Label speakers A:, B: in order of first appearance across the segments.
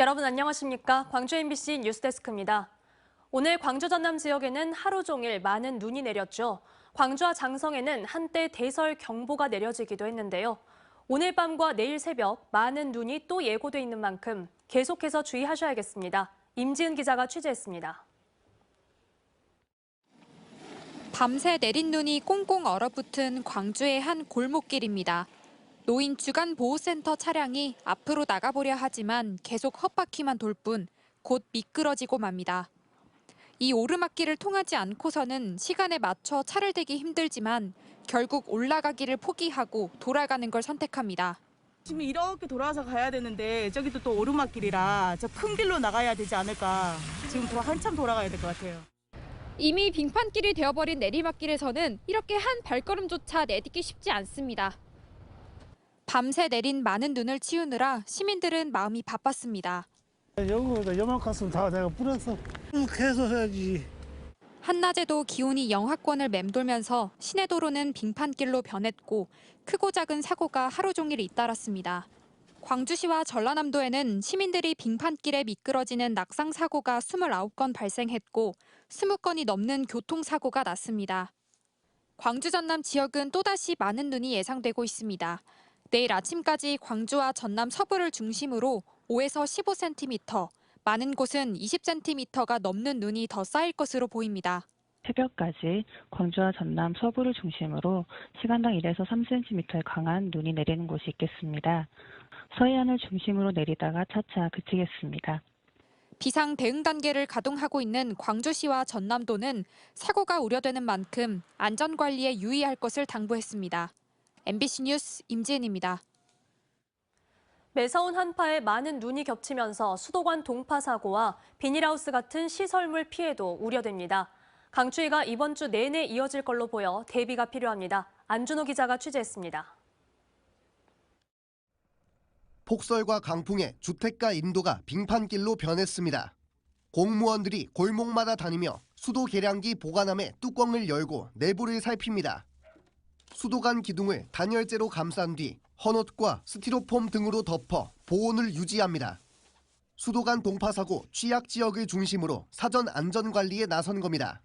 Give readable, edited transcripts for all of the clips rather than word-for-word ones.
A: 여러분 안녕하십니까? 광주 MBC 뉴스데스크입니다. 오늘 광주 전남 지역에는 하루 종일 많은 눈이 내렸죠. 광주와 장성에는 한때 대설 경보가 내려지기도 했는데요. 오늘 밤과 내일 새벽 많은 눈이 또 예고돼 있는 만큼 계속해서 주의하셔야겠습니다. 임지은 기자가 취재했습니다.
B: 밤새 내린 눈이 꽁꽁 얼어붙은 광주의 한 골목길입니다. 노인 주간보호센터 차량이 앞으로 나가보려 하지만 계속 헛바퀴만 돌 뿐 곧 미끄러지고 맙니다. 이 오르막길을 통하지 않고서는 시간에 맞춰 차를 대기 힘들지만 결국 올라가기를 포기하고 돌아가는 걸 선택합니다.
C: 지금 이렇게 돌아서 가야 되는데 저기도 또 오르막길이라 저 큰 길로 나가야 되지 않을까. 지금 한참 돌아가야 될 것 같아요.
B: 이미 빙판길이 되어버린 내리막길에서는 이렇게 한 발걸음조차 내딛기 쉽지 않습니다. 밤새 내린 많은 눈을 치우느라 시민들은 마음이 바빴습니다.
D: 여기다 요만큼 다 내가 뿌렸어. 계속 해야지.
B: 한낮에도 기온이 영하권을 맴돌면서 시내도로는 빙판길로 변했고 크고 작은 사고가 하루 종일 잇따랐습니다. 광주시와 전라남도에는 시민들이 빙판길에 미끄러지는 낙상 사고가 29건 발생했고 20건이 넘는 교통사고가 났습니다. 광주 전남 지역은 또다시 많은 눈이 예상되고 있습니다. 내일 아침까지 광주와 전남 서부를 중심으로 5에서 15cm, 많은 곳은 20cm가 넘는 눈이 더 쌓일 것으로 보입니다.
E: 새벽까지 광주와 전남 서부를 중심으로 시간당 1에서 3cm의 강한 눈이 내리는 곳이 있겠습니다. 서해안을 중심으로 내리다가 차차 그치겠습니다.
B: 비상 대응 단계를 가동하고 있는 광주시와 전남도는 사고가 우려되는 만큼 안전관리에 유의할 것을 당부했습니다. MBC 뉴스 임지은입니다.
A: 매서운 한파에 많은 눈이 겹치면서 수도관 동파 사고와 비닐하우스 같은 시설물 피해도 우려됩니다. 강추위가 이번 주 내내 이어질 걸로 보여 대비가 필요합니다. 안준호 기자가 취재했습니다.
F: 폭설과 강풍에 주택가 인도가 빙판길로 변했습니다. 공무원들이 골목마다 다니며 수도 계량기 보관함의 뚜껑을 열고 내부를 살핍니다. 수도관 기둥을 단열재로 감싼 뒤 헌옷과 스티로폼 등으로 덮어 보온을 유지합니다. 수도관 동파 사고 취약 지역을 중심으로 사전 안전관리에 나선 겁니다.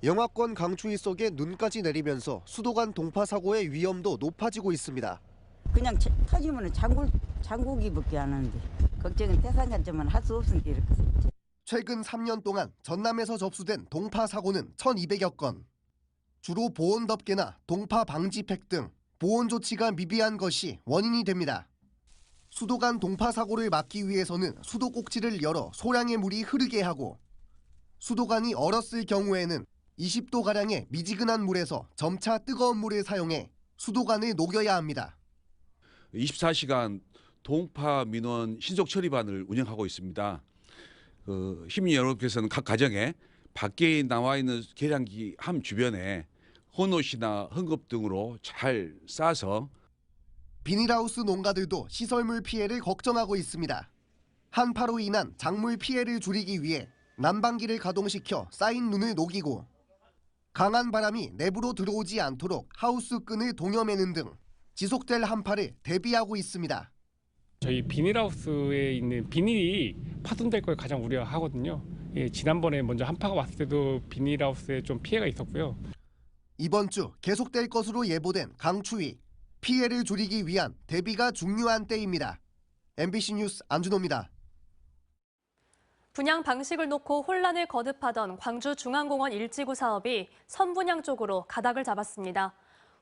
F: 영하권 강추위 속에 눈까지 내리면서 수도관 동파 사고의 위험도 높아지고 있습니다.
G: 그냥 터지면 장구기밖에 안 하는데 걱정은 태산간점은 할 수 없으니까 이렇게.
F: 최근 3년 동안 전남에서 접수된 동파 사고는 1,200여 건. 주로 보온 덮개나 동파 방지팩 등 보온 조치가 미비한 것이 원인이 됩니다. 수도관 동파 사고를 막기 위해서는 수도 꼭지를 열어 소량의 물이 흐르게 하고 수도관이 얼었을 경우에는 20도가량의 미지근한 물에서 점차 뜨거운 물을 사용해 수도관을 녹여야 합니다.
H: 24시간 동파 민원 신속 처리반을 운영하고 있습니다. 시민 여러분께서는 각 가정에 밖에 나와 있는 계량기 함 주변에 헌옷이나 헝겊 등으로 잘 싸서
F: 비닐하우스 농가들도 시설물 피해를 걱정하고 있습니다. 한파로 인한 작물 피해를 줄이기 위해 난방기를 가동시켜 쌓인 눈을 녹이고 강한 바람이 내부로 들어오지 않도록 하우스 끈을 동여매는 등 지속될 한파를 대비하고 있습니다.
I: 저희 비닐하우스에 있는 비닐이 파손될 걸 가장 우려하거든요. 지난번에 먼저 한파가 왔을 때도 비닐하우스에 좀 피해가 있었고요.
F: 이번 주 계속될 것으로 예보된 강추위, 피해를 줄이기 위한 대비가 중요한 때입니다. MBC 뉴스 안준호입니다.
A: 분양 방식을 놓고 혼란을 거듭하던 광주중앙공원 1지구 사업이 선분양 쪽으로 가닥을 잡았습니다.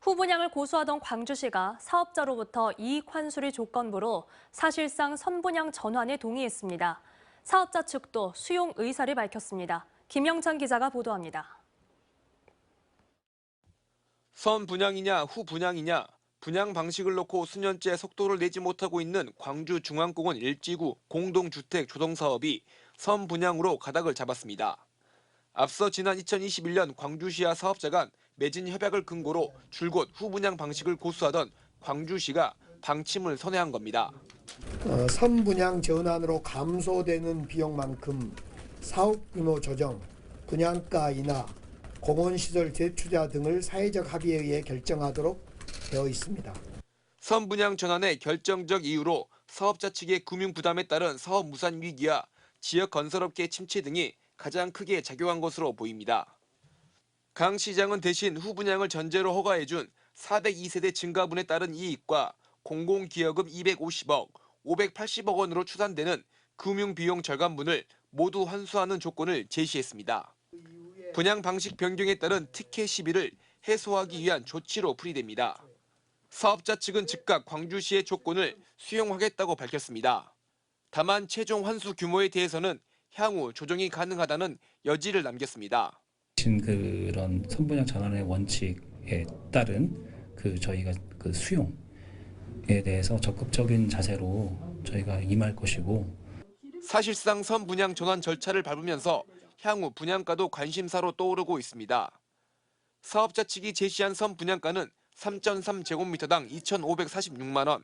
A: 후분양을 고수하던 광주시가 사업자로부터 이익 환수를 조건부로 사실상 선분양 전환에 동의했습니다. 사업자 측도 수용 의사를 밝혔습니다. 김영찬 기자가 보도합니다.
J: 선분양이냐 후분양이냐, 분양 방식을 놓고 수년째 속도를 내지 못하고 있는 광주중앙공원 1지구 공동주택 조성사업이 선분양으로 가닥을 잡았습니다. 앞서 지난 2021년 광주시와 사업자 간 맺은 협약을 근거로 줄곧 후분양 방식을 고수하던 광주시가 방침을 선회한 겁니다.
K: 선분양 전환으로 감소되는 비용만큼 사업 규모 조정, 분양가 인하, 공원시설 재투자 등을 사회적 합의에 의해 결정하도록 되어 있습니다.
J: 선분양 전환의 결정적 이유로 사업자 측의 금융 부담에 따른 사업 무산 위기와 지역 건설업계 침체 등이 가장 크게 작용한 것으로 보입니다. 강 시장은 대신 후 분양을 전제로 허가해준 402세대 증가분에 따른 이익과 공공기여금 250억, 580억 원으로 추산되는 금융비용 절감분을 모두 환수하는 조건을 제시했습니다. 분양 방식 변경에 따른 티켓 시비를 해소하기 위한 조치로 풀이됩니다. 사업자 측은 즉각 광주시의 조건을 수용하겠다고 밝혔습니다. 다만 최종 환수 규모에 대해서는 향후 조정이 가능하다는 여지를 남겼습니다.
L: 그런 선분양 전환의 원칙에 따른 저희가 수용에 대해서 적극적인 자세로 저희가 임할 것이고,
J: 사실상 선분양 전환 절차를 밟으면서 향후 분양가도 관심사로 떠오르고 있습니다. 사업자 측이 제시한 선분양가는 3.3제곱미터당 2,546만 원.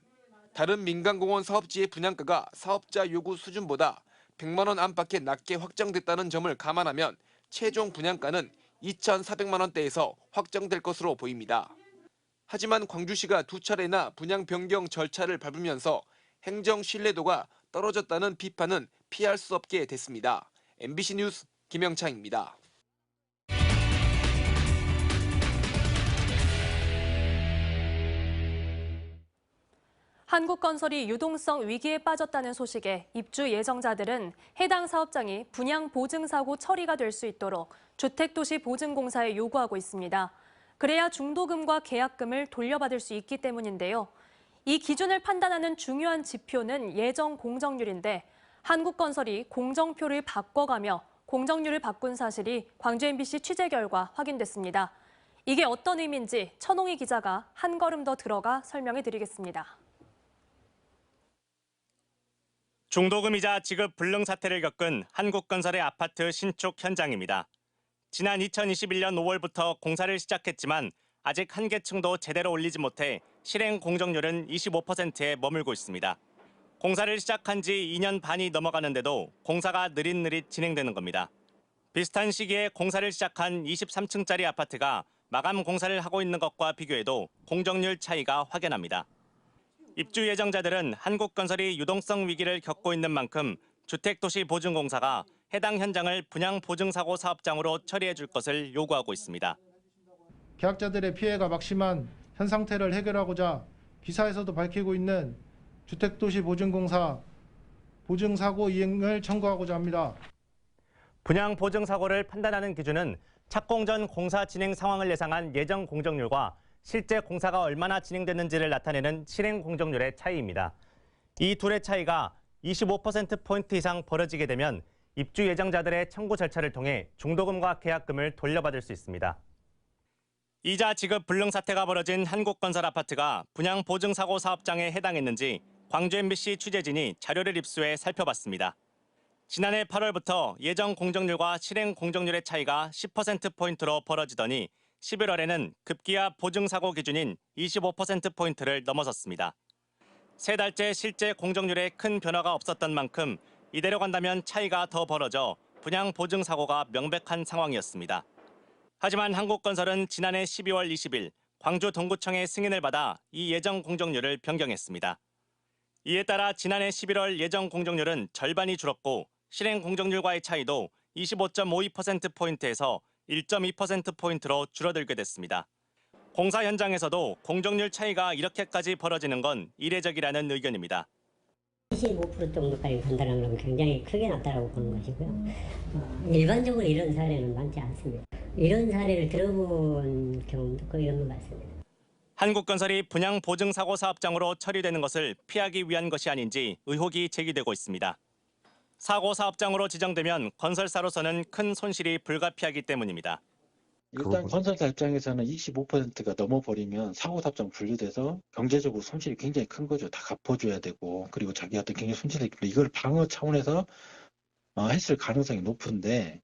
J: 다른 민간공원 사업지의 분양가가 사업자 요구 수준보다 100만 원 안팎에 낮게 확정됐다는 점을 감안하면 최종 분양가는 2,400만 원대에서 확정될 것으로 보입니다. 하지만 광주시가 두 차례나 분양 변경 절차를 밟으면서 행정 신뢰도가 떨어졌다는 비판은 피할 수 없게 됐습니다. MBC 뉴스 김영창입니다.
A: 한국건설이 유동성 위기에 빠졌다는 소식에 입주 예정자들은 해당 사업장이 분양 보증사고 처리가 될 수 있도록 주택도시보증공사에 요구하고 있습니다. 그래야 중도금과 계약금을 돌려받을 수 있기 때문인데요. 이 기준을 판단하는 중요한 지표는 예정 공정률인데 한국건설이 공정표를 바꿔가며 공정률을 바꾼 사실이 광주 MBC 취재 결과 확인됐습니다. 이게 어떤 의미인지 천홍희 기자가 한 걸음 더 들어가 설명해 드리겠습니다.
M: 중도금이자 지급 불능 사태를 겪은 한국건설의 아파트 신축 현장입니다. 지난 2021년 5월부터 공사를 시작했지만 아직 한 개층도 제대로 올리지 못해 실행 공정률은 25%에 머물고 있습니다. 공사를 시작한 지 2년 반이 넘어가는데도 공사가 느릿느릿 진행되는 겁니다. 비슷한 시기에 공사를 시작한 23층짜리 아파트가 마감 공사를 하고 있는 것과 비교해도 공정률 차이가 확연합니다. 입주 예정자들은 한국건설이 유동성 위기를 겪고 있는 만큼 주택도시보증공사가 해당 현장을 분양보증사고 사업장으로 처리해 줄 것을 요구하고 있습니다.
N: 계약자들의 피해가 막심한 현 상태를 해결하고자 기사에서도 밝히고 있는 주택도시보증공사 보증사고 이행을 청구하고자 합니다.
M: 분양보증사고를 판단하는 기준은 착공 전 공사 진행 상황을 예상한 예정 공정률과 실제 공사가 얼마나 진행됐는지를 나타내는 실행 공정률의 차이입니다. 이 둘의 차이가 25%포인트 이상 벌어지게 되면 입주 예정자들의 청구 절차를 통해 중도금과 계약금을 돌려받을 수 있습니다. 이자 지급 불능 사태가 벌어진 한국건설 아파트가 분양보증사고 사업장에 해당했는지 광주 MBC 취재진이 자료를 입수해 살펴봤습니다. 지난해 8월부터 예정 공정률과 실행 공정률의 차이가 10%포인트로 벌어지더니 11월에는 급기야 보증사고 기준인 25%포인트를 넘어섰습니다. 세 달째 실제 공정률에 큰 변화가 없었던 만큼 이대로 간다면 차이가 더 벌어져 분양보증사고가 명백한 상황이었습니다. 하지만 한국건설은 지난해 12월 20일 광주 동구청의 승인을 받아 이 예정 공정률을 변경했습니다. 이에 따라 지난해 11월 예정 공정률은 절반이 줄었고 실행 공정률과의 차이도 25.52%포인트에서 1.2%포인트로 줄어들게 됐습니다. 공사 현장에서도 공정률 차이가 이렇게까지 벌어지는 건 이례적이라는 의견입니다.
O: 25% 정도까지 간다는 건 굉장히 크게 났다고 보는 것이고요. 일반적으로 이런 사례는 많지 않습니다. 이런 사례를 들어본 경험도 거의 없는 것 같습니다.
M: 한국건설이 분양보증사고 사업장으로 처리되는 것을 피하기 위한 것이 아닌지 의혹이 제기되고 있습니다. 사고 사업장으로 지정되면 건설사로서는 큰 손실이 불가피하기 때문입니다.
P: 일단 건설사 입장에서는 25%가 넘어버리면 사고 사업장 분류돼서 경제적으로 손실이 굉장히 큰 거죠. 다 갚아줘야 되고 그리고 자기한테 굉장히 손실이 있고 이걸 방어 차원에서 했을 가능성이 높은데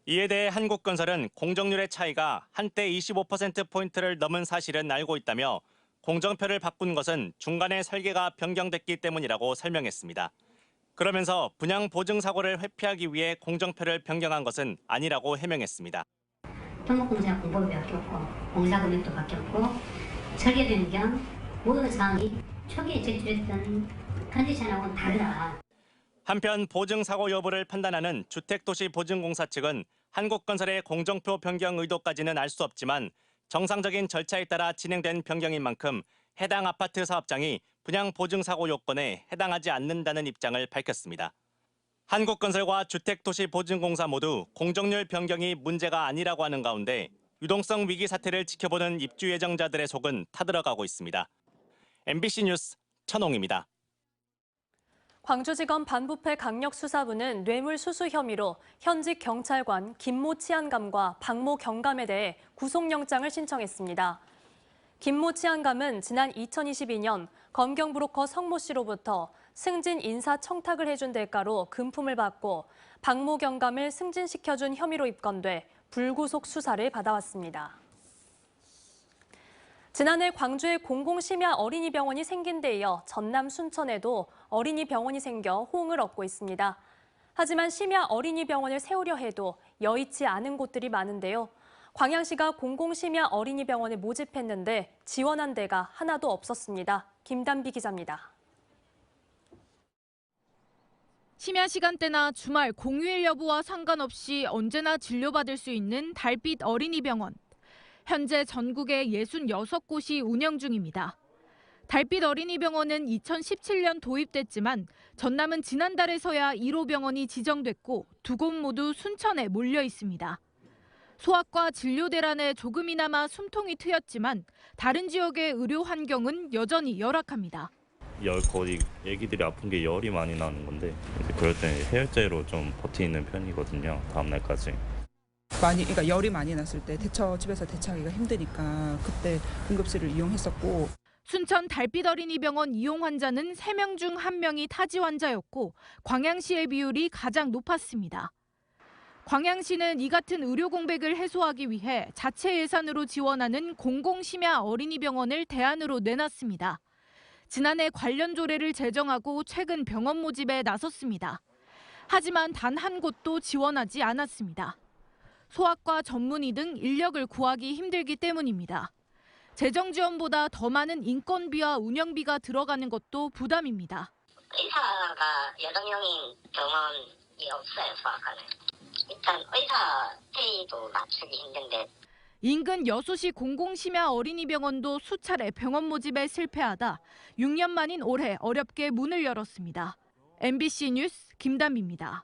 M: 이에 대해 한국건설은 공정률의 차이가 한때 25%포인트를 넘은 사실은 알고 있다며 공정표를 바꾼 것은 중간에 설계가 변경됐기 때문이라고 설명했습니다. 그러면서 분양보증사고를 회피하기 위해 공정표를 변경한 것은 아니라고 해명했습니다.
O: 토목공사 공법이 바뀌었고 공사 금액도 바뀌었고 설계된 겸 모든 사항이 초기에 제출했던 컨디션하고는 다르다.
M: 한편 보증사고 여부를 판단하는 주택도시보증공사 측은 한국건설의 공정표 변경 의도까지는 알 수 없지만 정상적인 절차에 따라 진행된 변경인 만큼 해당 아파트 사업장이 분양보증사고 요건에 해당하지 않는다는 입장을 밝혔습니다. 한국건설과 주택도시보증공사 모두 공정률 변경이 문제가 아니라고 하는 가운데 유동성 위기 사태를 지켜보는 입주 예정자들의 속은 타들어가고 있습니다. MBC 뉴스 천홍입니다.
A: 광주지검 반부패 강력수사부는 뇌물수수 혐의로 현직 경찰관 김모 치안감과 박모 경감에 대해 구속영장을 신청했습니다. 김모 치안감은 지난 2022년 검경브로커 성모 씨로부터 승진 인사 청탁을 해준 대가로 금품을 받고 박모 경감을 승진시켜준 혐의로 입건돼 불구속 수사를 받아왔습니다. 지난해 광주에 공공심야 어린이병원이 생긴 데 이어 전남 순천에도 어린이병원이 생겨 호응을 얻고 있습니다. 하지만 심야 어린이병원을 세우려 해도 여의치 않은 곳들이 많은데요. 광양시가 공공심야 어린이병원을 모집했는데 지원한 데가 하나도 없었습니다. 김단비 기자입니다.
Q: 심야 시간대나 주말 공휴일 여부와 상관없이 언제나 진료받을 수 있는 달빛 어린이병원. 현재 전국에 66곳이 운영 중입니다. 달빛 어린이병원은 2017년 도입됐지만 전남은 지난달에서야 1호 병원이 지정됐고 두 곳 모두 순천에 몰려 있습니다. 소아과 진료 대란에 조금이나마 숨통이 트였지만 다른 지역의 의료 환경은 여전히 열악합니다.
R: 거의 애기들이 아픈 게 열이 많이 나는 건데 그럴 때 해열제로 좀 버티는 편이거든요. 다음 날까지.
S: 그러니까 열이 많이 났을 때 집에서 대처하기가 힘드니까 그때 응급실을 이용했었고.
Q: 순천 달빛 어린이병원 이용 환자는 3명 중 1명이 타지 환자였고 광양시의 비율이 가장 높았습니다. 광양시는 이 같은 의료 공백을 해소하기 위해 자체 예산으로 지원하는 공공심야 어린이병원을 대안으로 내놨습니다. 지난해 관련 조례를 제정하고 최근 병원 모집에 나섰습니다. 하지만 단 한 곳도 지원하지 않았습니다. 소아과 전문의 등 인력을 구하기 힘들기 때문입니다. 재정 지원보다 더 많은 인건비와 운영비가 들어가는 것도 부담입니다.
O: 의사가 여동형인 병원이 없어요, 소아과는. 일단 의사 페이도 맞추기 힘든데.
Q: 인근 여수시 공공심야 어린이병원도 수차례 병원 모집에 실패하다 6년 만인 올해 어렵게 문을 열었습니다. MBC 뉴스 김단비입니다.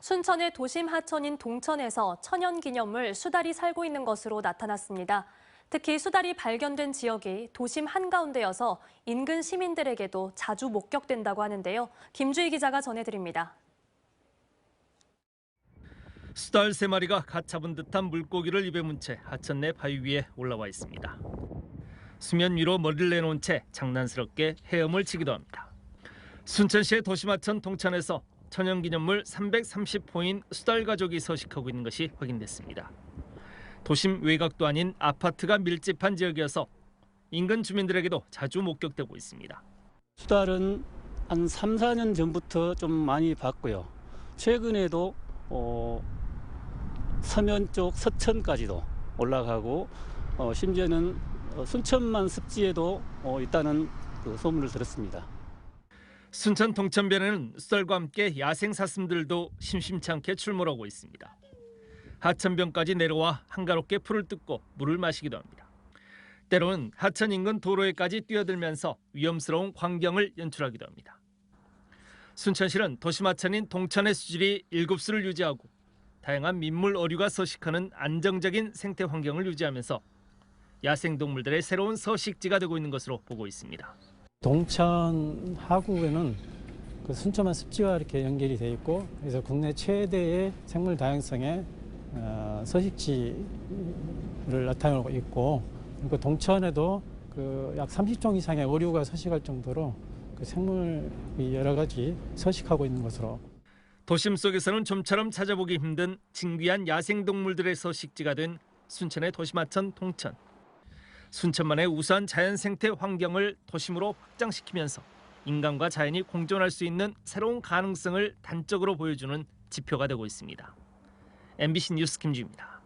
A: 순천의 도심 하천인 동천에서 천연기념물 수달이 살고 있는 것으로 나타났습니다. 특히 수달이 발견된 지역이 도심 한가운데여서 인근 시민들에게도 자주 목격된다고 하는데요. 김주희 기자가 전해드립니다.
T: 수달 3마리가 갓 잡은 듯한 물고기를 입에 문 채 하천 내 바위 위에 올라와 있습니다. 수면 위로 머리를 내놓은 채 장난스럽게 헤엄을 치기도 합니다. 순천시의 도심하천 동천에서 천연기념물 330호인 수달 가족이 서식하고 있는 것이 확인됐습니다. 도심 외곽도 아닌 아파트가 밀집한 지역이어서 인근 주민들에게도 자주 목격되고 있습니다.
U: 수달은 한 3, 4년 전부터 좀 많이 봤고요. 최근에도 서면 쪽 서천까지도 올라가고 심지어는 순천만 습지에도 있다는 그 소문을 들었습니다.
T: 순천 동천변에는 수달과 함께 야생 사슴들도 심심치 않게 출몰하고 있습니다. 하천변까지 내려와 한가롭게 풀을 뜯고 물을 마시기도 합니다. 때로는 하천 인근 도로에까지 뛰어들면서 위험스러운 광경을 연출하기도 합니다. 순천시는 도심하천인 동천의 수질이 7수를 유지하고 다양한 민물 어류가 서식하는 안정적인 생태 환경을 유지하면서 야생동물들의 새로운 서식지가 되고 있는 것으로 보고 있습니다.
V: 동천 하구에는 그 순천만 습지와 이렇게 연결이 돼 있고 그래서 국내 최대의 생물 다양성의 서식지를 나타내고 있고 그 동천에도 그 약 30종 이상의 어류가 서식할 정도로 그 생물이 여러 가지 서식하고 있는 것으로.
T: 도심 속에서는 좀처럼 찾아보기 힘든 진귀한 야생동물들의 서식지가 된 순천의 도심하천 동천. 순천만의 우수한 자연 생태 환경을 도심으로 확장시키면서 인간과 자연이 공존할 수 있는 새로운 가능성을 단적으로 보여주는 지표가 되고 있습니다. MBC 뉴스 김주입니다.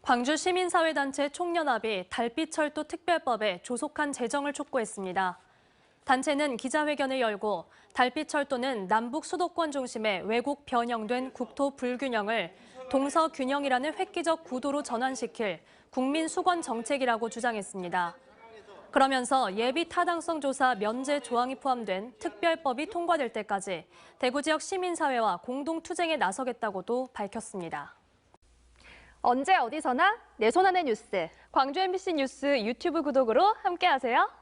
A: 광주 시민사회단체 총연합이 달빛철도 특별법에 조속한 제정을 촉구했습니다. 단체는 기자회견을 열고 달빛철도는 남북 수도권 중심의 왜곡 변형된 국토 불균형을 동서균형이라는 획기적 구도로 전환시킬 국민 수권 정책이라고 주장했습니다. 그러면서 예비 타당성 조사 면제 조항이 포함된 특별법이 통과될 때까지 대구 지역 시민사회와 공동투쟁에 나서겠다고도 밝혔습니다.
C: 언제 어디서나 내 손 안의 뉴스. 광주 MBC 뉴스 유튜브 구독으로 함께하세요.